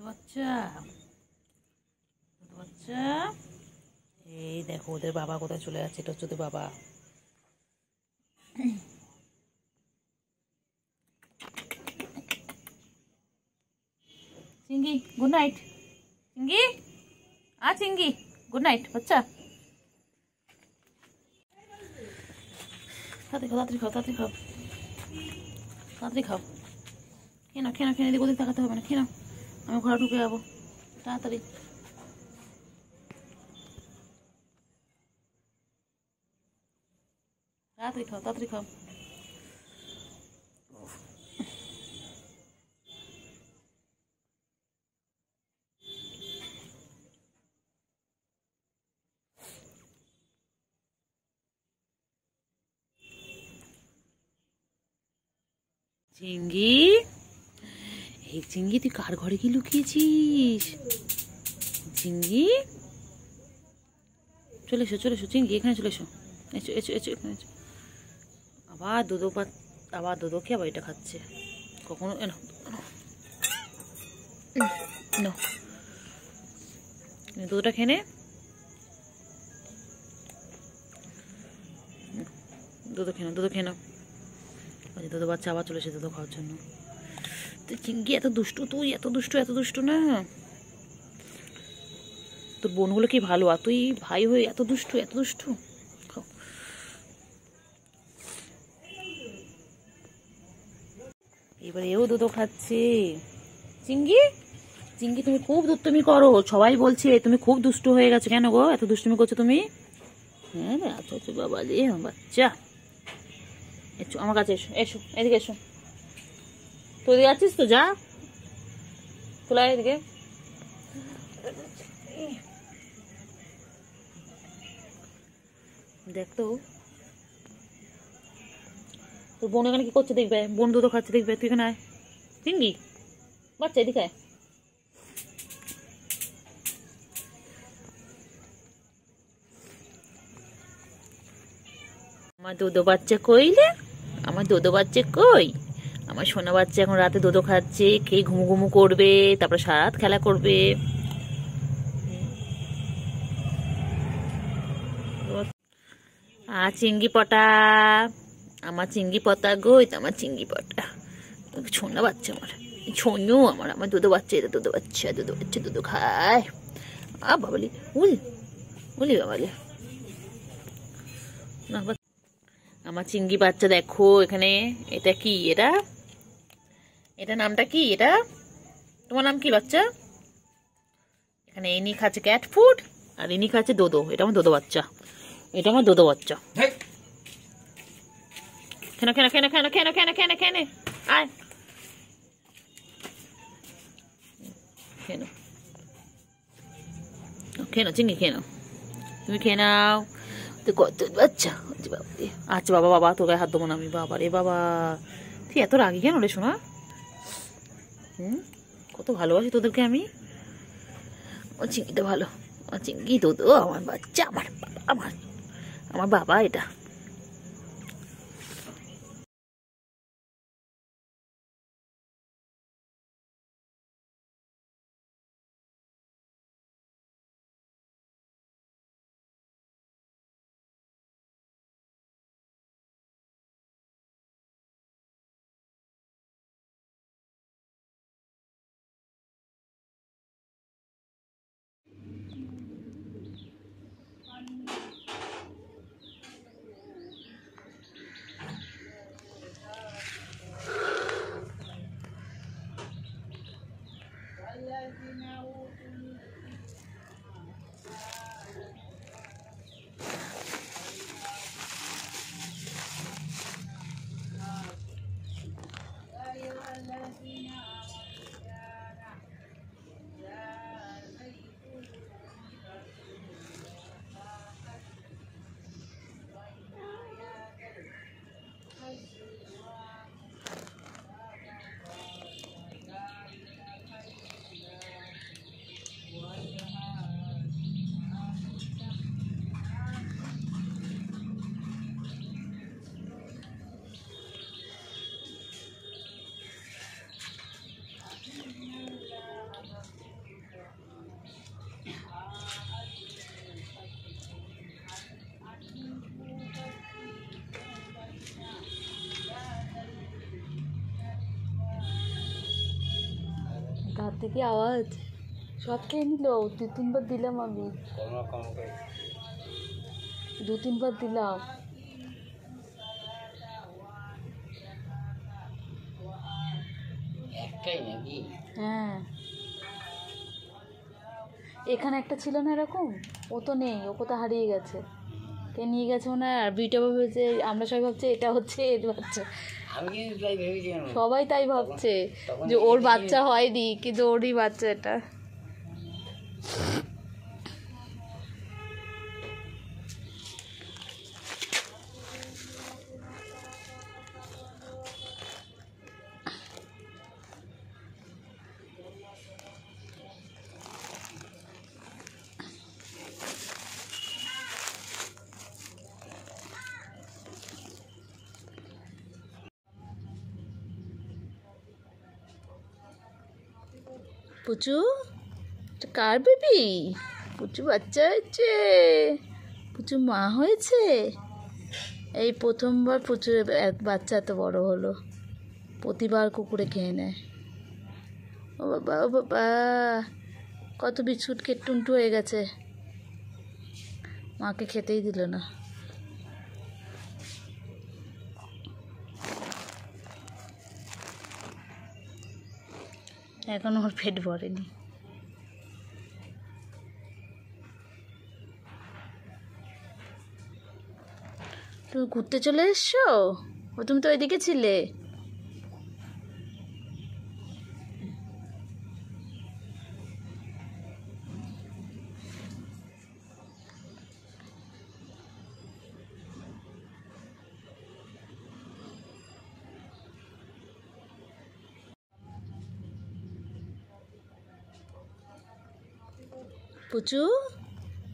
বাচ্চা বাচ্চা, এই দেখো ওদের বাবা কোথায় চলে যাচ্ছে। এটা হচ্ছে ওদের বাবা। চিঙ্গি গুড নাইট। চিঙ্গি চিঙ্গি গুড নাইট বাচ্চা। তাড়াতাড়ি খাও, তাড়াতাড়ি খাও, তাড়াতাড়ি খাও, তাড়াতাড়ি খাও। খেয়ে নাও, খেয়ে নাও, খেয়ে এদিক ওদিক তাকাতে হবে না। খেয়ে নাও, আমি ঘরে ঢুকে যাবো। তাড়াতাড়ি তাড়াতাড়ি খাও, তাড়াতাড়ি খাও। চিঙ্গি, এই চিঙ্গি তুই কার ঘরে কি লুকিয়েছিস? চিঙ্গি চলে এসো, চলে এসো চিঙ্গি, এখানে চলে এসো। এসো এসো এসো, এখানে এসো। আবার দুধো আবার দুধো খেয়ে আবার এটা খাচ্ছে। কখনো এনো এনো, দুধটা খেয়ে নে। দুধ খেয়ে নাও, দুধ খেয়ে নাও। দুধ বাচ্চা আবার চলে এসে দুধ খাওয়ার জন্য। তুই চিঙ্গি এত দুষ্টু, তুই এত দুষ্টু, এত দুষ্টু না। তোর বোনগুলো কি ভালো, আর তুই ভাই হয়ে এত দুষ্টু, এত দুষ্টু। এবার এও দুধ খাচ্ছে। চিঙ্গি, চিঙ্গি তুমি খুব দুষ্টুমি করো, সবাই বলছে তুমি খুব দুষ্টু হয়ে গেছো। কেন গো এত দুষ্টুমি করছো তুমি? হ্যাঁ আচ্ছা আচ্ছা বাবা রে বাচ্চা, এসো আমার কাছে, এসো এসো, এদিকে এসো। তুই এদিকে আছিস তো, যা তোলা এদিকে। দেখ তো তোর বোন এখানে কি করছে দেখবে। বোন দুধ খাচ্ছে দেখবে। তুই এখানে আয় চিঙ্গি বাচ্চা, এদিকে আয়। আমার দুধ বাচ্চা কইলে, আমার দুধ বাচ্চা কই? আমার সোনা বাচ্চা এখন রাতে দুধ খাচ্ছে, খেয়ে ঘুমু ঘুমু করবে, তারপরে সারা রাত খেলা করবে। চিঙ্গি পটা, আমার চিঙ্গি পটা গই, আমার চিঙ্গি পটা। সোনা বাচ্চা আমার, ছোনু আমার, আমার দুধ বাচ্চা, এটা দুধ বাচ্চা, দুধ বাচ্চা দুধ খায়। বাবালি উল উলি বাবালি না। আমার চিঙ্গি বাচ্চা দেখো এখানে। এটা কি? এটা এটা নামটা কি? এটা তোমার নাম কি বাচ্চা? এখানে ইনি খাচ্ছে ক্যাট ফুড, আর ইনি খাচ্ছে দোদো। এটা আমার দোদো বাচ্চা, এটা আমার দোদো বাচ্চা। খেনা খেনা খেনা খেনা খেনা খেনা খেনা খেনে আয় খেনো, খেনো চিঙ্গি খেনো, তুমি খেয়ে নাও। তো কত বাচ্চা। আচ্ছা বাবা, বাবা তোর গায়ে হাত দেবো না আমি। বাবা রে বাবা, তুই এত রাগি কেন রে সোনা? কত ভালোবাসি তোদেরকে আমি। ও চিঙ্গিটা ভালো, আমার চিঙ্গি তো আমার বাচ্চা, আমার বাবা, আমার বাবা এটা। ঘাট থেকে আওয়াজ সব খেয়ে নিল। 2-3 বার দিলাম আমি, 2-3 বার দিলাম। হ্যাঁ, এখানে একটা ছিল না এরকম, ও তো নেই, ও কোথাও হারিয়ে গেছে। কে নিয়ে গেছে মনে হয়। আর বিটা ভেবেছে, আমরা সবাই ভাবছে এটা হচ্ছে এর বাচ্চা, সবাই তাই ভাবছে যে ওর বাচ্চা হয়নি, কিন্তু ওরই বাচ্চা এটা। পুচু, এটা কার বেবি? পুচু বাচ্চা হয়েছে, পুচু মা হয়েছে। এই প্রথমবার পুচুর বাচ্চা এত বড় হলো। প্রতিবার কুকুরে খেয়ে নেয়। ও বাবা, ও বাবা, কত বিস্কুট খেয়ে টুনটু হয়ে গেছে, মাকে খেতেই দিল না। এখন ওর পেট ভরেনি। তুমি ঘুরতে চলে এসছো? ও তুমি তো ওইদিকে ছিলে। পুচু,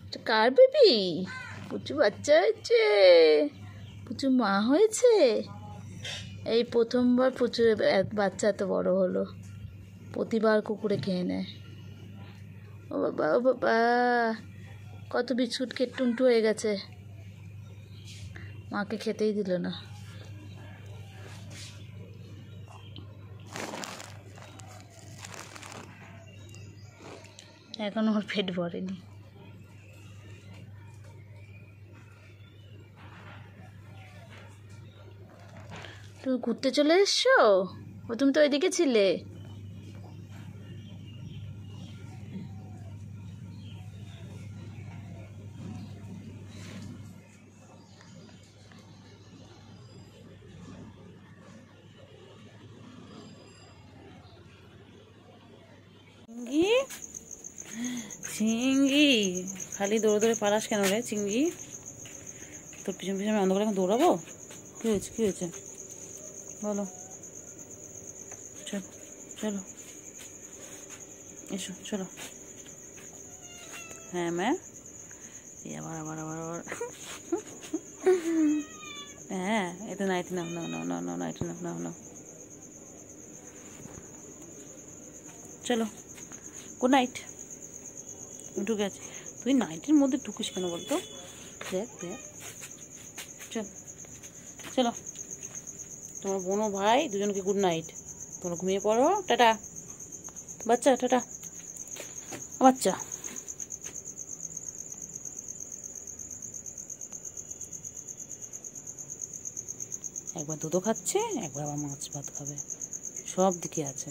এটা কার বেবি? পুচু বাচ্চা হয়েছে, পুচু মা হয়েছে। এই প্রথমবার পুচুর বাচ্চা এত বড় হলো। প্রতিবার কুকুরে খেয়ে নেয়। ও বাবা, ও বাবা, কত বিস্কুট খেয়ে টুনটু হয়ে গেছে, মাকে খেতেই দিল না। এখন ওর পেট ভরেনি। তুমি ঘুরতে চলে এসছো? ও তুমি তো ওইদিকে ছিলে। চিঙ্গি, চিঙ্গি, খালি দৌড়ে দৌড়ে পালাস কেন রে চিঙ্গি? তোর পিছন পিছনে অন্ধকারে এখন দৌড়াবো? কী হয়েছে, কী হয়েছে বলো? চলো চলো, এসো চলো। হ্যাঁ ম্যাম, আবার আবার আবার আবার হ্যাঁ, এটা নাইটি নাও, নাও নাও নাও নাও, নাইটি নাও, নাও নাও, চলো গুড নাইট। ঢুকে আছি, তুই নাইটের মধ্যে ঢুকিস কেন বলতো? দেখ দেখ, চল চলো, তোমার বোনও ভাই দুজনকে গুড নাইট। তোমরা ঘুমিয়ে পড়ো, টাটা বাচ্চা, টাটা বাচ্চা। একবার দুধও খাচ্ছে, একবার আবার মাছ ভাত খাবে, সব দিকে আছে।